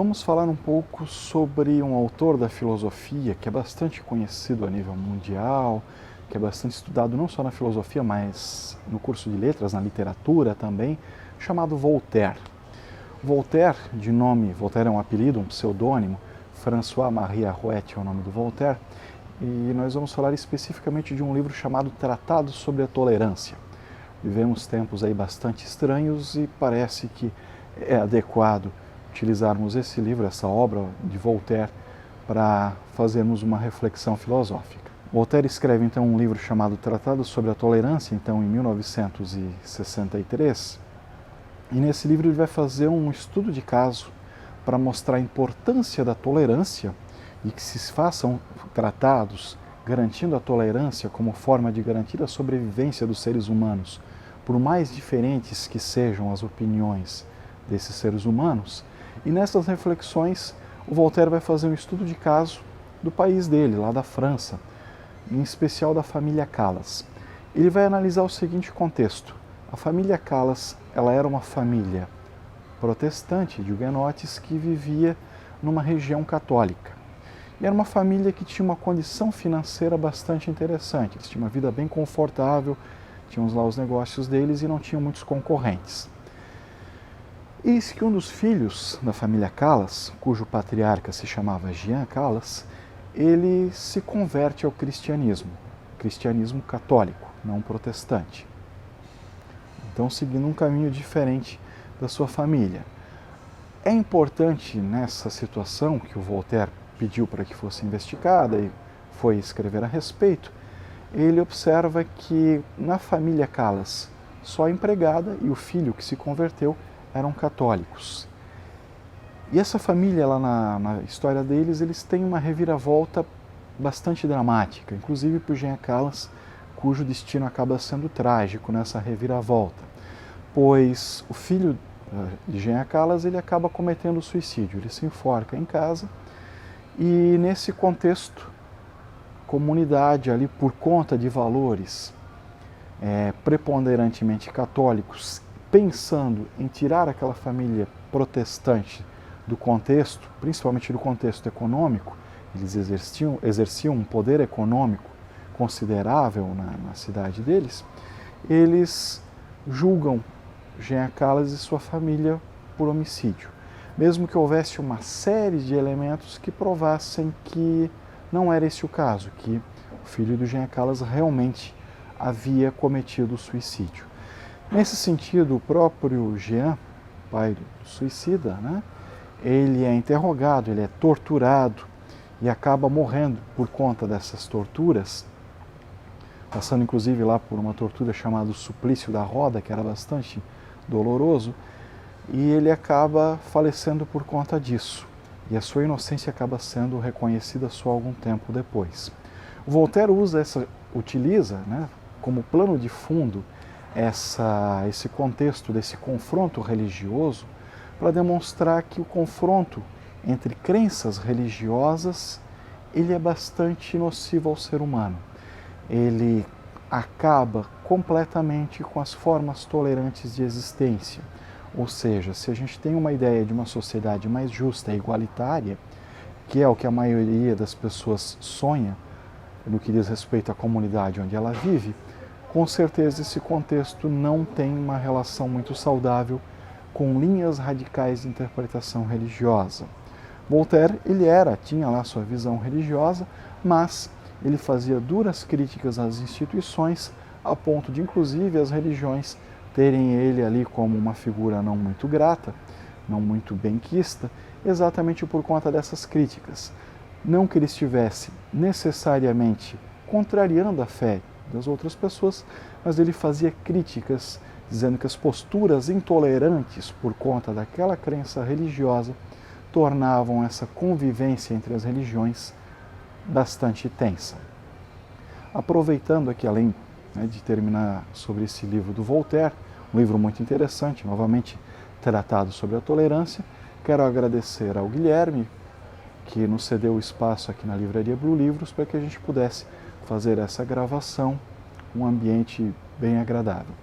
Vamos falar um pouco sobre um autor da filosofia que é bastante conhecido a nível mundial, que é bastante estudado não só na filosofia, mas no curso de letras, na literatura também, chamado Voltaire. Voltaire, Voltaire é um apelido, um pseudônimo, François-Marie Arouet é o nome do Voltaire, e nós vamos falar especificamente de um livro chamado Tratado sobre a Tolerância. Vivemos tempos aí bastante estranhos e parece que é adequado utilizarmos esse livro, essa obra de Voltaire, para fazermos uma reflexão filosófica. Voltaire escreve então um livro chamado Tratado sobre a Tolerância, então em 1963, e nesse livro ele vai fazer um estudo de caso para mostrar a importância da tolerância e que se façam tratados garantindo a tolerância como forma de garantir a sobrevivência dos seres humanos, por mais diferentes que sejam as opiniões desses seres humanos. E nessas reflexões, o Voltaire vai fazer um estudo de caso do país dele, lá da França, em especial da família Calas. Ele vai analisar o seguinte contexto. A família Calas, ela era uma família protestante de huguenotes que vivia numa região católica. E era uma família que tinha uma condição financeira bastante interessante. Eles tinham uma vida bem confortável, tinham lá os negócios deles e não tinham muitos concorrentes. Eis que um dos filhos da família Calas, cujo patriarca se chamava Jean Calas, ele se converte ao cristianismo católico, não protestante. Então, seguindo um caminho diferente da sua família. É importante nessa situação que o Voltaire pediu para que fosse investigada e foi escrever a respeito, ele observa que na família Calas, só a empregada e o filho que se converteu eram católicos. E essa família, lá na história deles, eles têm uma reviravolta bastante dramática, inclusive para o Jean Calas, cujo destino acaba sendo trágico nessa reviravolta, pois o filho de Jean Calas, ele acaba cometendo suicídio, ele se enforca em casa e nesse contexto, comunidade ali por conta de valores preponderantemente católicos, pensando em tirar aquela família protestante do contexto, principalmente do contexto econômico, eles exerciam um poder econômico considerável na cidade deles, eles julgam Jean Calas e sua família por homicídio, mesmo que houvesse uma série de elementos que provassem que não era esse o caso, que o filho do Jean Calas realmente havia cometido suicídio. Nesse sentido, o próprio Jean, pai do suicida, ele é interrogado, ele é torturado e acaba morrendo por conta dessas torturas, passando inclusive lá por uma tortura chamada suplício da roda, que era bastante doloroso, e ele acaba falecendo por conta disso. E a sua inocência acaba sendo reconhecida só algum tempo depois. O Voltaire utiliza como plano de fundo esse contexto desse confronto religioso para demonstrar que o confronto entre crenças religiosas ele é bastante nocivo ao ser humano. Ele acaba completamente com as formas tolerantes de existência. Ou seja, se a gente tem uma ideia de uma sociedade mais justa e igualitária, que é o que a maioria das pessoas sonha no que diz respeito à comunidade onde ela vive, com certeza esse contexto não tem uma relação muito saudável com linhas radicais de interpretação religiosa. Voltaire, tinha lá sua visão religiosa, mas ele fazia duras críticas às instituições, a ponto de, inclusive, as religiões terem ele ali como uma figura não muito grata, não muito benquista, exatamente por conta dessas críticas. Não que ele estivesse necessariamente contrariando a fé das outras pessoas, mas ele fazia críticas dizendo que as posturas intolerantes por conta daquela crença religiosa tornavam essa convivência entre as religiões bastante tensa. Aproveitando aqui, além de terminar sobre esse livro do Voltaire, um livro muito interessante, novamente tratado sobre a tolerância, quero agradecer ao Guilherme, que nos cedeu o espaço aqui na Livraria Blue Livros para que a gente pudesse fazer essa gravação, um ambiente bem agradável.